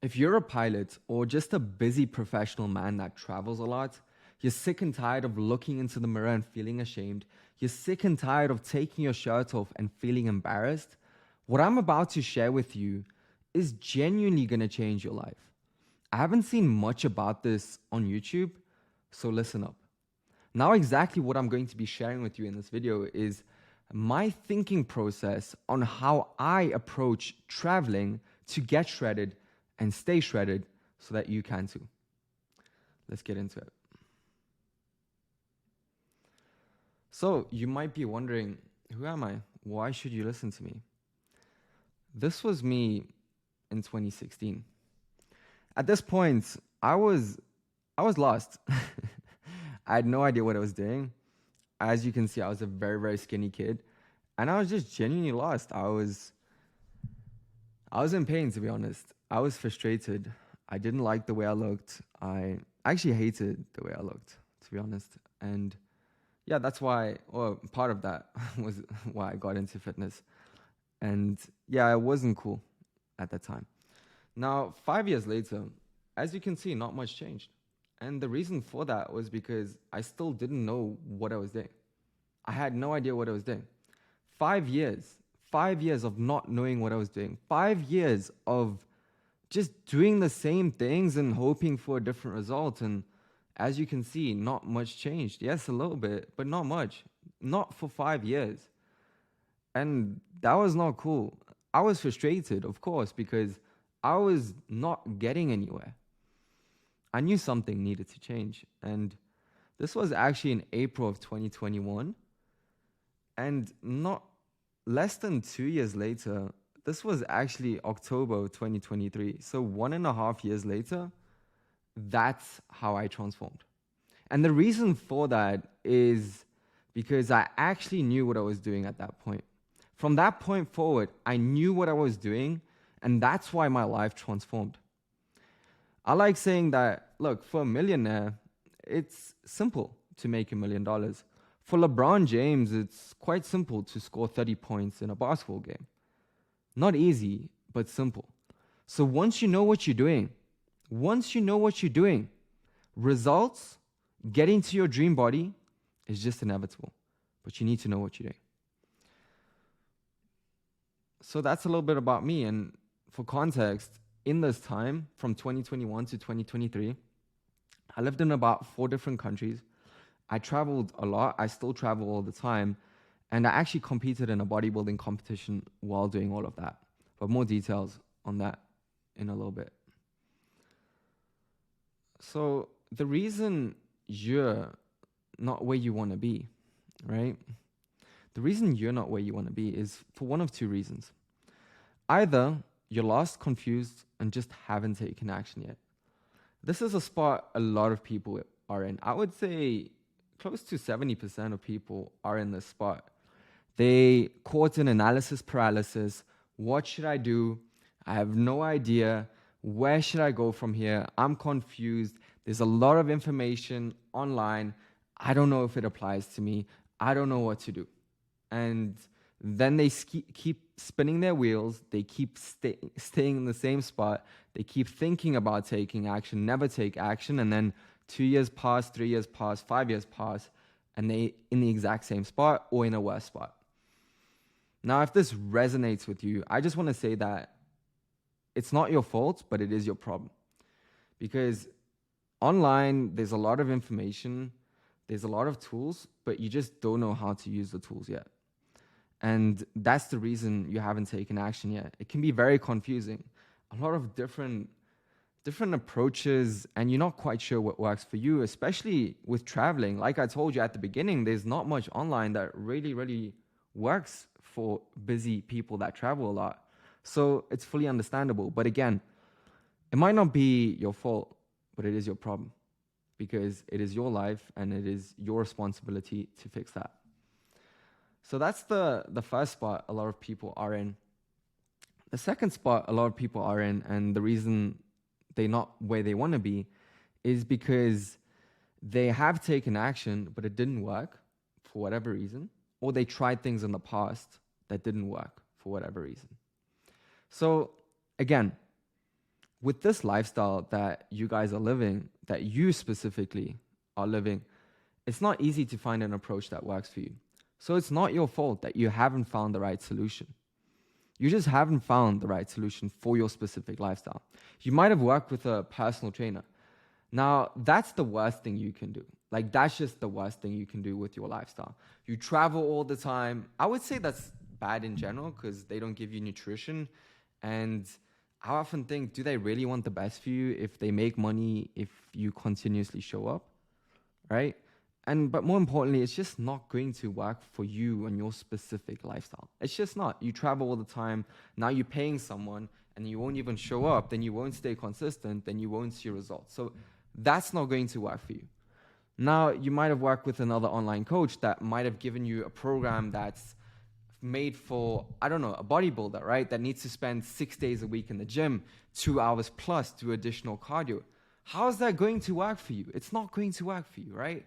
If you're a pilot or just a busy professional man that travels a lot, you're sick and tired of looking into the mirror and feeling ashamed, you're sick and tired of taking your shirt off and feeling embarrassed, what I'm about to share with you is genuinely going to change your life. I haven't seen much about this on YouTube, so listen up. Now, exactly what I'm going to be sharing with you in this video is my thinking process on how I approach traveling to get shredded and stay shredded so that you can too. Let's get into it. So you might be wondering, who am I? Why should you listen to me? This was me in 2016. At this point, I was lost. I had no idea what I was doing. As you can see, I was a very, very skinny kid, and I was just genuinely lost. I was in pain, to be honest. I was frustrated. I didn't like the way I looked. I actually hated the way I looked, to be honest. And yeah, that's why, or part of that was why I got into fitness. And yeah, it wasn't cool at that time. Now, 5 years later, as you can see, not much changed. And the reason for that was because I still didn't know what I was doing. I had no idea what I was doing. 5 years of not knowing what I was doing. 5 years of just doing the same things and hoping for a different result. And as you can see, not much changed. Yes, a little bit, but not much. Not for 5 years. And that was not cool. I was frustrated, of course, because I was not getting anywhere. I knew something needed to change. And this was actually in April of 2021. And not less than 2 years later, this was actually October 2023. So 1.5 years later, that's how I transformed. And the reason for that is because I actually knew what I was doing at that point. From that point forward, I knew what I was doing, and that's why my life transformed. I like saying that, look, for a millionaire, it's simple to make $1 million. For LeBron James, it's quite simple to score 30 points in a basketball game. Not easy, but simple. So once you know what you're doing, results, getting to your dream body is just inevitable. But you need to know what you're doing. So that's a little bit about me. And for context, in this time, from 2021 to 2023, I lived in about 4 different countries. I traveled a lot. I still travel all the time. And I actually competed in a bodybuilding competition while doing all of that. But more details on that in a little bit. So the reason you're not where you want to be, right? The reason you're not where you want to be is for one of 2 reasons. Either you're lost, confused, and just haven't taken action yet. This is a spot a lot of people are in. I would say close to 70% of people are in this spot. They caught in analysis paralysis. What should I do? I have no idea. Where should I go from here? I'm confused. There's a lot of information online. I don't know if it applies to me. I don't know what to do. And then they keep spinning their wheels. They keep staying in the same spot. They keep thinking about taking action, never take action. And then 2 years pass, 3 years pass, 5 years pass, and they in the exact same spot or in a worse spot. Now, if this resonates with you, I just want to say that it's not your fault, but it is your problem. Because online, there's a lot of information, there's a lot of tools, but you just don't know how to use the tools yet. And that's the reason you haven't taken action yet. It can be very confusing. A lot of different approaches, and you're not quite sure what works for you, especially with traveling. Like I told you at the beginning, there's not much online that really works for busy people that travel a lot. So it's fully understandable. But again, it might not be your fault, but it is your problem, because it is your life and it is your responsibility to fix that. So that's the first spot a lot of people are in. The second spot a lot of people are in, and the reason they're not where they want to be, is because they have taken action, but it didn't work for whatever reason, or they tried things in the past that didn't work for whatever reason. So again, with this lifestyle that you guys are living, that you specifically are living, it's not easy to find an approach that works for you. So it's not your fault that you haven't found the right solution. You just haven't found the right solution for your specific lifestyle. You might have worked with a personal trainer. Now, that's the worst thing you can do. Like, that's just the worst thing you can do with your lifestyle. You travel all the time. I would say that's bad in general because they don't give you nutrition. And I often think, do they really want the best for you if they make money if you continuously show up, right? But more importantly, it's just not going to work for you and your specific lifestyle. It's just not. You travel all the time. Now you're paying someone and you won't even show up. Then you won't stay consistent. Then you won't see results. So that's not going to work for you. Now, you might have worked with another online coach that might have given you a program that's made for, I don't know, a bodybuilder, right? That needs to spend 6 days a week in the gym, 2 hours plus do additional cardio. How is that going to work for you? It's not going to work for you, right?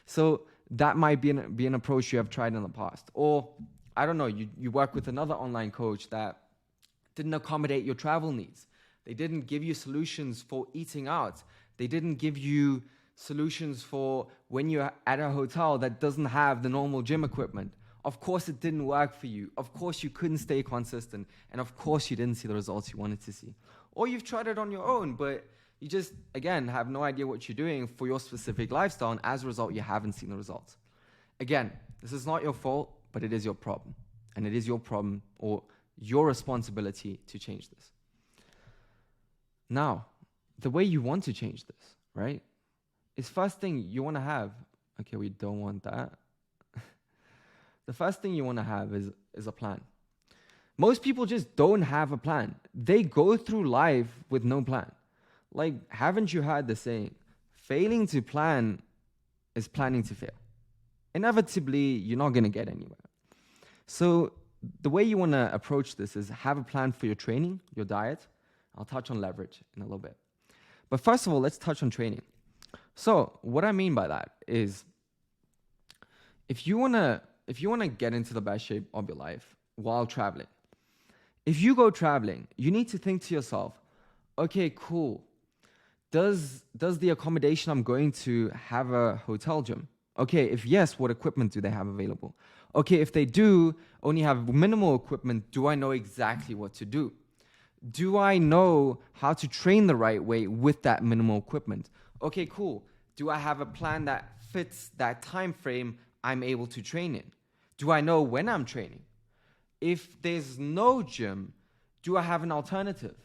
So that might be an approach you have tried in the past. Or, I don't know, you work with another online coach that didn't accommodate your travel needs. They didn't give you solutions for eating out. They didn't give you solutions for when you're at a hotel that doesn't have the normal gym equipment. Of course, it didn't work for you. Of course, you couldn't stay consistent. And of course, you didn't see the results you wanted to see. Or you've tried it on your own, but you just, again, have no idea what you're doing for your specific lifestyle. And as a result, you haven't seen the results. Again, this is not your fault, but it is your problem. And it is your problem or your responsibility to change this. Now, the way you want to change this, right, is first thing you want to have, okay, we don't want that. The first thing you want to have is a plan. Most people just don't have a plan. They go through life with no plan. Like, haven't you heard the saying, failing to plan is planning to fail? Inevitably, you're not going to get anywhere. So the way you want to approach this is have a plan for your training, your diet. I'll touch on leverage in a little bit. But first of all, let's touch on training. So what I mean by that is if you want to get into the best shape of your life while traveling, if you go traveling, you need to think to yourself, okay, cool. Does the accommodation I'm going to have a hotel gym? Okay, if yes, what equipment do they have available? Okay, if they do only have minimal equipment, do I know exactly what to do? Do I know how to train the right way with that minimal equipment? Okay, cool. Do I have a plan that fits that time frame I'm able to train in? Do I know when I'm training? If there's no gym, do I have an alternative?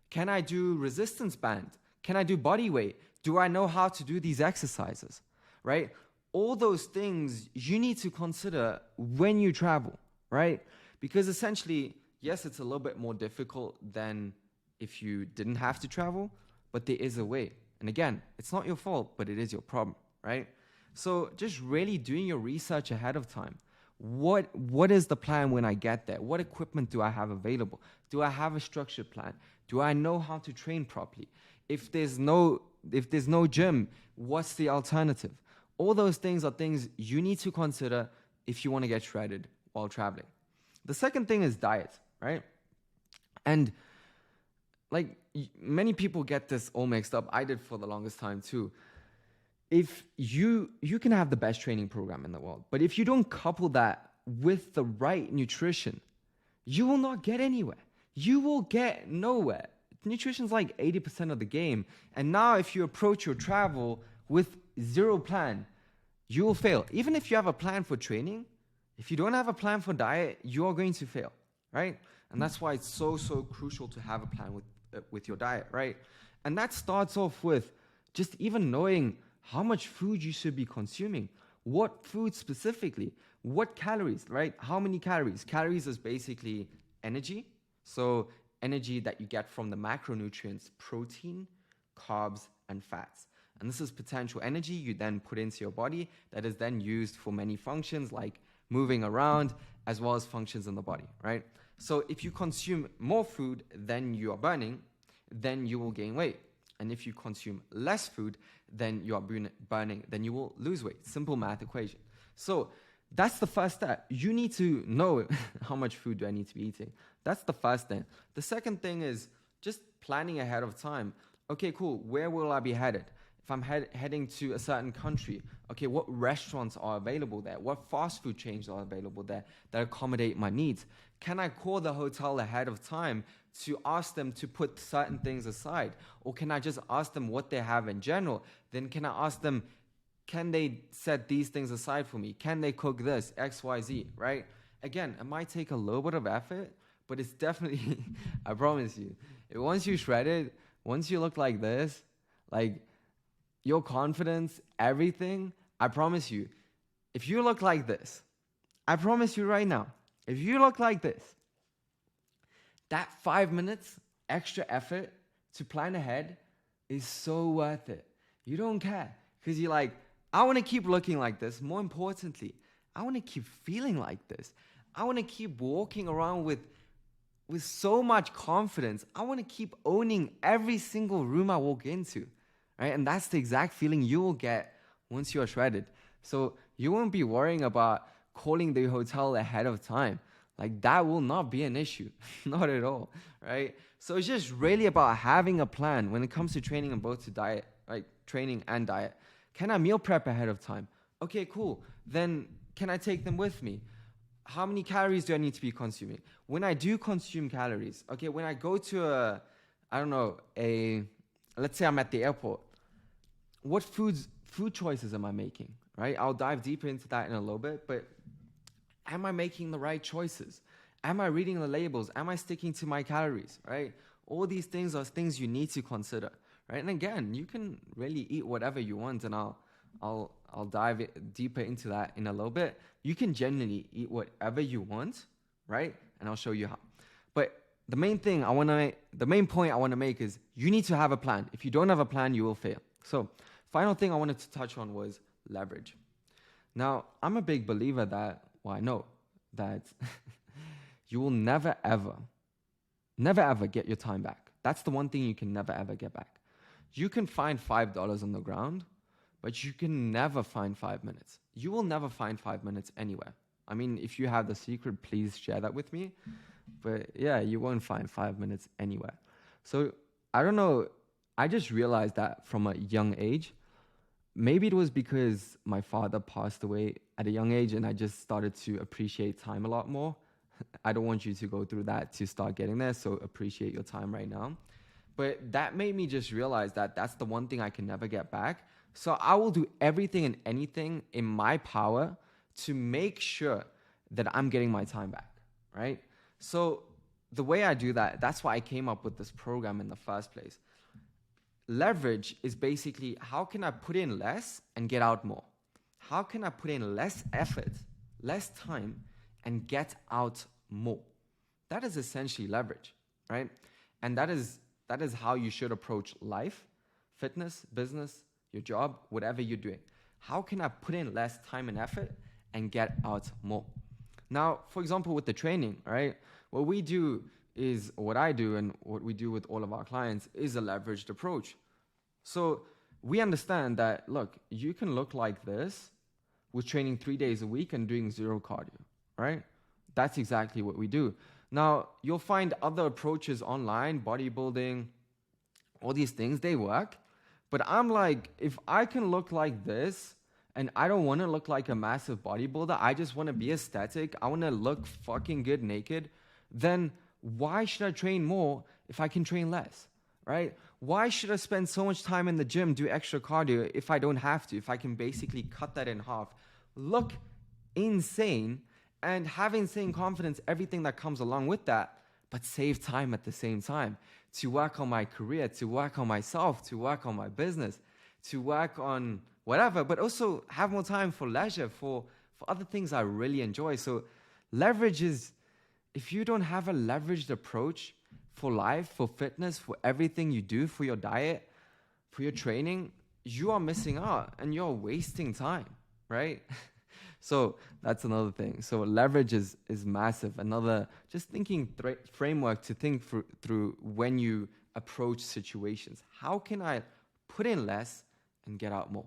Can I do resistance band? Can I do body weight? Do I know how to do these exercises? Right? All those things you need to consider when you travel, right? Because essentially, yes, it's a little bit more difficult than if you didn't have to travel, but there is a way. And again, it's not your fault, but it is your problem, right? So just really doing your research ahead of time. What is the plan when I get there? What equipment do I have available? Do I have a structured plan? Do I know how to train properly? If there's no gym, what's the alternative? All those things are things you need to consider if you want to get shredded while traveling. The second thing is diet, right? And like many people get this all mixed up. I did for the longest time too. If you can have the best training program in the world, but if you don't couple that with the right nutrition, you will not get anywhere. You will get nowhere. Nutrition is like 80% of the game. And now if you approach your travel with zero plan, you will fail. Even if you have a plan for training, if you don't have a plan for diet, you are going to fail, right? And that's why it's so crucial to have a plan with your diet, right? And that starts off with just even knowing how much food you should be consuming. What food specifically? What calories, right? How many calories? Calories is basically energy. So energy that you get from the macronutrients, protein, carbs, and fats. And this is potential energy you then put into your body that is then used for many functions like moving around as well as functions in the body, right? So if you consume more food than you are burning, then you will gain weight. And if you consume less food than you are burning, then you will lose weight. Simple math equation. So that's the first step. You need to know how much food do I need to be eating. That's the first thing. The second thing is just planning ahead of time. Okay, cool. Where will I be headed? If I'm heading to a certain country, okay, what restaurants are available there? What fast food chains are available there that accommodate my needs? Can I call the hotel ahead of time to ask them to put certain things aside? Or can I just ask them what they have in general? Then can I ask them, can they set these things aside for me? Can they cook this, X, Y, Z, right? Again, it might take a little bit of effort, but it's definitely, I promise you, once you shred it, once you look like this, like your confidence, everything, I promise you, if you look like this, I promise you right now, if you look like this, that 5 minutes extra effort to plan ahead is so worth it. You don't care because you're like, I want to keep looking like this. More importantly, I want to keep feeling like this. I want to keep walking around with so much confidence. I want to keep owning every single room I walk into, right? And that's the exact feeling you will get once you are shredded. So you won't be worrying about calling the hotel ahead of time. Like that will not be an issue, not at all, right? So it's just really about having a plan when it comes to training and both to diet, right? Training and diet. Can I meal prep ahead of time? Okay, cool. Then can I take them with me? How many calories do I need to be consuming? When I do consume calories, okay, when I go to let's say I'm at the airport, what food choices am I making, right? I'll dive deeper into that in a little bit, but am I making the right choices? Am I reading the labels? Am I sticking to my calories, right? All these things are things you need to consider, right? And again, you can really eat whatever you want, and I'll dive deeper into that in a little bit. You can genuinely eat whatever you want, right? And I'll show you how. But the main point I want to make is you need to have a plan. If you don't have a plan, you will fail. So, final thing I wanted to touch on was leverage. Now, I'm a big believer that, I know that you will never ever get your time back. That's the one thing you can never ever get back. You can find $5 on the ground, but you can never find 5 minutes. You will never find 5 minutes anywhere. I mean, if you have the secret, please share that with me. But yeah, you won't find 5 minutes anywhere. So I don't know. I just realized that from a young age. Maybe it was because my father passed away at a young age and I just started to appreciate time a lot more. I don't want you to go through that to start getting there, so appreciate your time right now. But that made me just realize that that's the one thing I can never get back. So I will do everything and anything in my power to make sure that I'm getting my time back, right? So the way I do that, that's why I came up with this program in the first place. Leverage is basically how can I put in less and get out more? How can I put in less effort, less time, and get out more? That is essentially leverage, right? And that is how you should approach life, fitness, business, your job, whatever you're doing. How can I put in less time and effort and get out more? Now, for example, with the training, right? What I do and what we do with all of our clients is a leveraged approach. So we understand that, look, you can look like this with training 3 days a week and doing zero cardio, right? That's exactly what we do. Now, you'll find other approaches online, bodybuilding, all these things, they work. But I'm like, if I can look like this and I don't want to look like a massive bodybuilder, I just want to be aesthetic, I want to look fucking good naked, then why should I train more if I can train less, right? Why should I spend so much time in the gym, do extra cardio if I don't have to, if I can basically cut that in half, look insane and have insane confidence, everything that comes along with that, but save time at the same time to work on my career, to work on myself, to work on my business, to work on whatever, but also have more time for leisure, for other things I really enjoy. So leverage is, if you don't have a leveraged approach for life, for fitness, for everything you do, for your diet, for your training, you are missing out and you're wasting time, right? So that's another thing. So leverage is massive. Another, just thinking framework to think through when you approach situations. How can I put in less and get out more?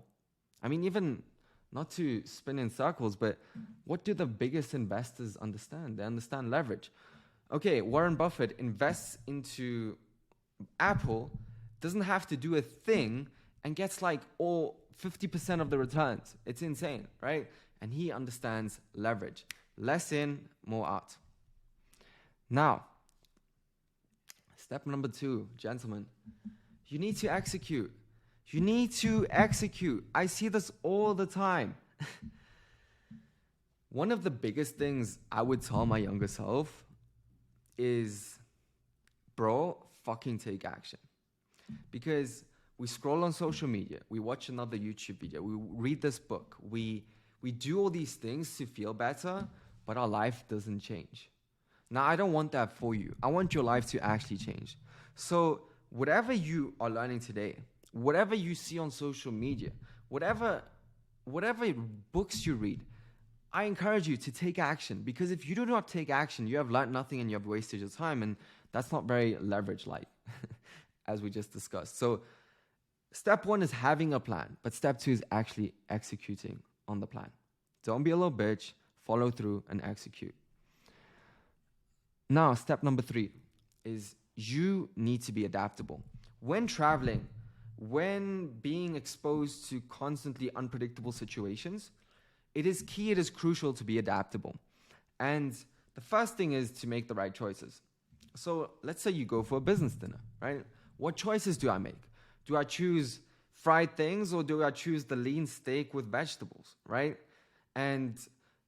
I mean, even not to spin in circles, but what do the biggest investors understand? They understand leverage. Okay, Warren Buffett invests into Apple doesn't have to do a thing and gets like all 50% of the returns. It's insane, right? And he understands leverage. Less in, more out. Now, step number 2, gentlemen, you need to execute. You need to execute. I see this all the time. One of the biggest things I would tell my younger self is, bro, fucking take action. Because we scroll on social media, we watch another YouTube video, we read this book, we do all these things to feel better, but our life doesn't change. Now, I don't want that for you. I want your life to actually change. So whatever you are learning today, whatever you see on social media, whatever books you read, I encourage you to take action, because if you do not take action, you have learned nothing and you have wasted your time, and that's not very leverage-like, as we just discussed. So step 1 is having a plan, but step 2 is actually executing on the plan. Don't be a little bitch, follow through and execute. Now, step number 3 is you need to be adaptable. When traveling, when being exposed to constantly unpredictable situations, it is key, it is crucial to be adaptable. And the first thing is to make the right choices. So let's say you go for a business dinner, right? What choices do I make? Do I choose fried things or do I choose the lean steak with vegetables, right? And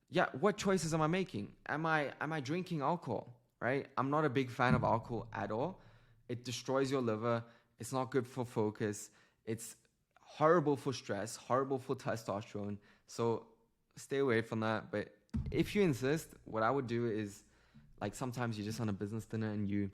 yeah, what choices am I making? Am I drinking alcohol, right? I'm not a big fan of alcohol at all. It destroys your liver. It's not good for focus. It's horrible for stress, horrible for testosterone. So stay away from that. But if you insist, what I would do is, like, sometimes you're just on a business dinner and you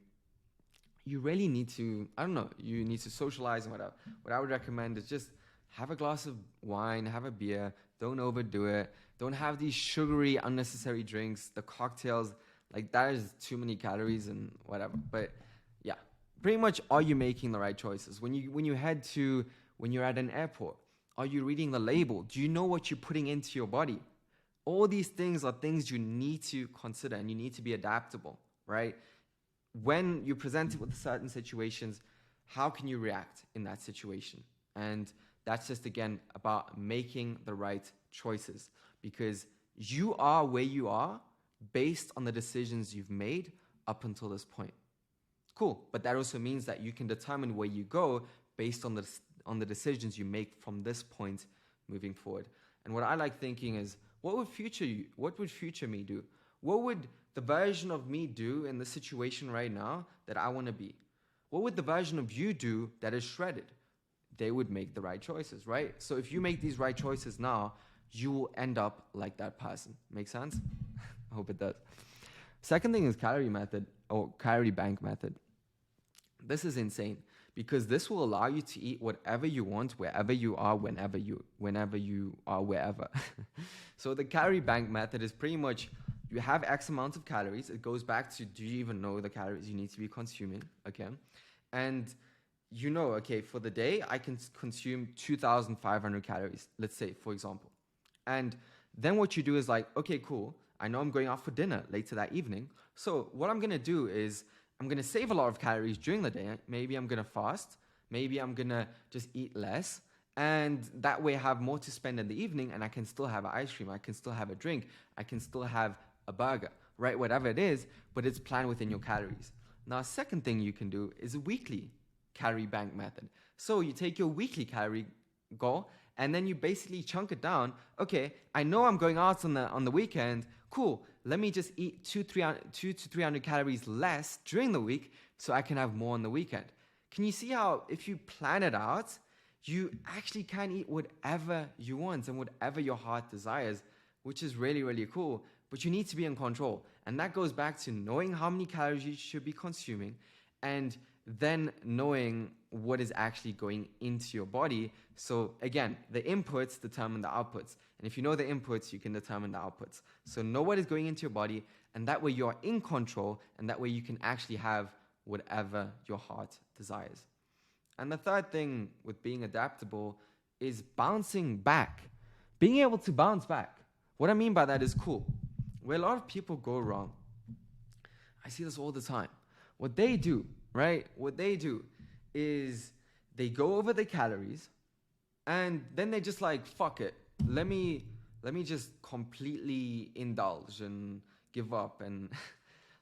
really need to, I don't know, you need to socialize and whatever. What I would recommend is just have a glass of wine, have a beer, don't overdo it. Don't have these sugary, unnecessary drinks, the cocktails, like that is too many calories and whatever. But yeah, pretty much, are you making the right choices? When you're at an airport, are you reading the label? Do you know what you're putting into your body? All these things are things you need to consider, and you need to be adaptable, right? When you're presented with certain situations, how can you react in that situation? And that's just, again, about making the right choices, because you are where you are based on the decisions you've made up until this point. Cool, but that also means that you can determine where you go based on the decisions you make from this point moving forward. And what I like thinking is, what would future me do? What would the version of me do in the situation right now that I want to be? What would the version of you do that is shredded? They would make the right choices, right? So if you make these right choices now, you will end up like that person. Make sense? I hope it does. Second thing is calorie method, or calorie bank method. This is insane, because this will allow you to eat whatever you want, wherever you are, whenever you are, wherever. So the calorie bank method is pretty much, you have X amount of calories. It goes back to, do you even know the calories you need to be consuming? Okay. And you know, okay, for the day, I can consume 2,500 calories, let's say, for example. And then what you do is like, okay, cool. I know I'm going out for dinner later that evening. So what I'm going to do is I'm going to save a lot of calories during the day. Maybe I'm going to fast. Maybe I'm going to just eat less. And that way I have more to spend in the evening, and I can still have an ice cream. I can still have a drink. I can still have a burger, right? Whatever it is, but it's planned within your calories. Now, second thing you can do is a weekly calorie bank method. So you take your weekly calorie goal, and then you basically chunk it down. Okay, I know I'm going out on the weekend. Cool. Let me just eat 200 to 300 calories less during the week so I can have more on the weekend. Can you see how, if you plan it out, you actually can eat whatever you want and whatever your heart desires, which is really, really cool. But you need to be in control. And that goes back to knowing how many calories you should be consuming, and then knowing what is actually going into your body. So again, the inputs determine the outputs. And if you know the inputs, you can determine the outputs. So know what is going into your body, and that way you're in control, and that way you can actually have whatever your heart desires. And the third thing with being adaptable is bouncing back. Being able to bounce back. What I mean by that is, cool, where a lot of people go wrong, I see this all the time. What they do right? What they do is they go over the calories and then they just like, fuck it. Let me just completely indulge and give up and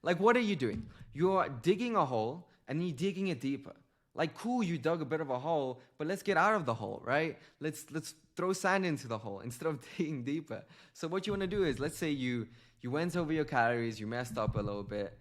like, what are you doing? You're digging a hole and you're digging it deeper. Like, cool, you dug a bit of a hole, but let's get out of the hole, right? Let's throw sand into the hole instead of digging deeper. So what you want to do is, let's say you went over your calories, you messed up a little bit.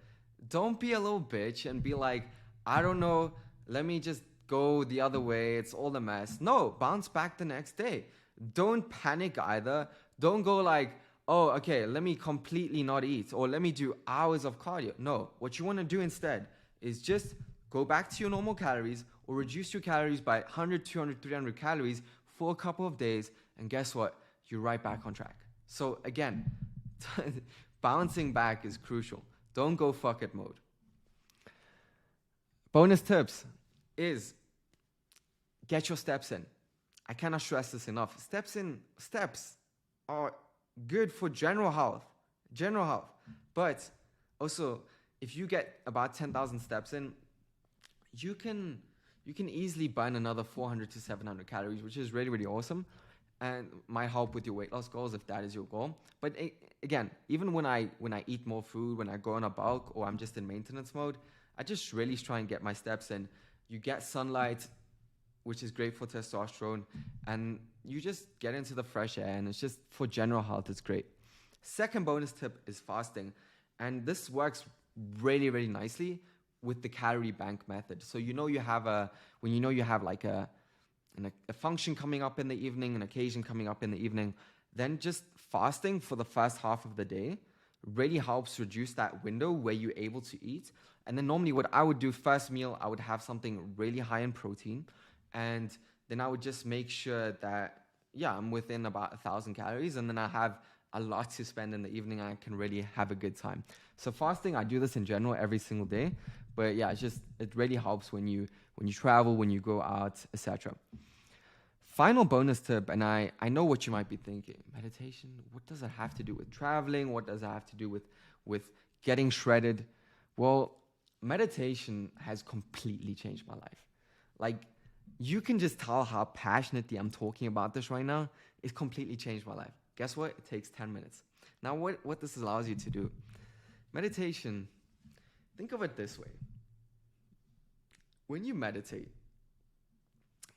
Don't be a little bitch and be like, I don't know, let me just go the other way. It's all a mess. No, bounce back the next day. Don't panic either. Don't go like, oh, okay, let me completely not eat or let me do hours of cardio. No, what you want to do instead is just go back to your normal calories or reduce your calories by 100, 200, 300 calories for a couple of days. And guess what? You're right back on track. So again, bouncing back is crucial. Don't go fuck it mode. Bonus tips is get your steps in. I cannot stress this enough. Steps are good for general health. But also, if you get about 10,000 steps in, you can easily burn another 400 to 700 calories, which is really, really awesome and might help with your weight loss goals if that is your goal. But again, even when I eat more food, when I go on a bulk or I'm just in maintenance mode, I just really try and get my steps in. You get sunlight, which is great for testosterone, and you just get into the fresh air, and it's just for general health, it's great. Second bonus tip is fasting, and this works really, really nicely with the calorie bank method. So you have like a function coming up in the evening, an occasion coming up in the evening, then just fasting for the first half of the day really helps reduce that window where you're able to eat. And then normally what I would do, first meal, I would have something really high in protein. And then I would just make sure that, I'm within about 1,000 calories. And then I have a lot to spend in the evening and I can really have a good time. So fasting, I do this in general every single day. But it really helps when you travel, when you go out, etc. Final bonus tip, and I know what you might be thinking. Meditation, what does it have to do with traveling? What does it have to do with getting shredded? Well, meditation has completely changed my life. Like, you can just tell how passionately I'm talking about this right now. It's completely changed my life. Guess what? It takes 10 minutes. Now, what this allows you to do. Meditation, think of it this way. When you meditate,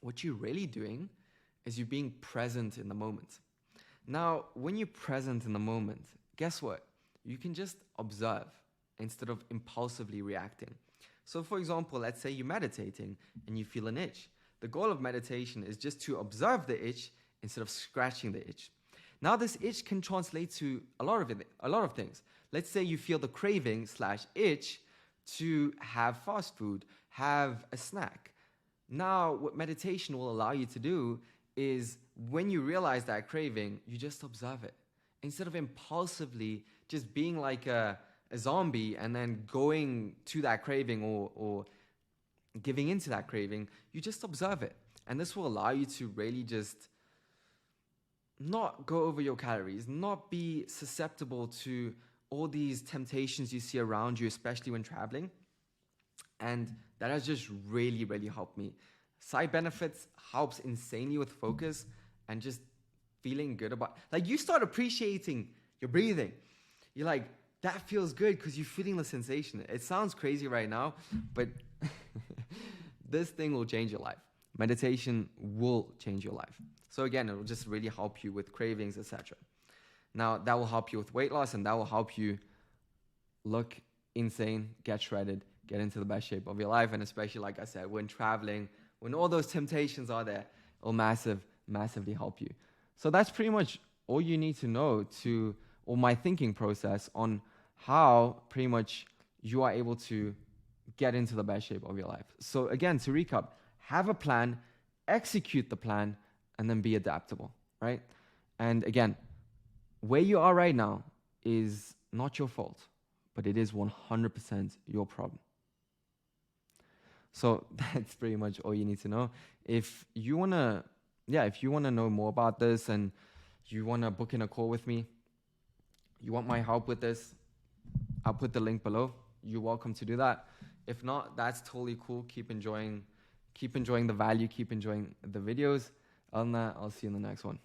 what you're really doing is you're being present in the moment. Now, when you're present in the moment, guess what? You can just observe instead of impulsively reacting. So for example, let's say you're meditating and you feel an itch. The goal of meditation is just to observe the itch instead of scratching the itch. Now this itch can translate to a lot of things. Let's say you feel the craving / itch to have fast food, have a snack. Now what meditation will allow you to do is when you realize that craving, you just observe it. Instead of impulsively just being like a zombie and then going to that craving or giving into that craving, you just observe it. And this will allow you to really just not go over your calories, not be susceptible to all these temptations you see around you, especially when traveling. And that has just really, really helped me. Side benefits helps insanely with focus and just feeling good about, like, you start appreciating your breathing. You're like, that feels good because you're feeling the sensation. It sounds crazy right now, but this thing will change your life. Meditation will change your life. So again, it will just really help you with cravings, etc. Now, that will help you with weight loss, and that will help you look insane, get shredded, get into the best shape of your life, and especially, like I said, when traveling, when all those temptations are there, it will massively help you. So that's pretty much all you need to know or my thinking process on how pretty much you are able to get into the best shape of your life. So again, to recap, have a plan, execute the plan, and then be adaptable, right? And again, where you are right now is not your fault, but it is 100% your problem. So that's pretty much all you need to know. If you want to know more about this and you want to book in a call with me, you want my help with this, I'll put the link below. You're welcome to do that. If not, that's totally cool. Keep enjoying the value, keep enjoying the videos. Other than that, I'll see you in the next one.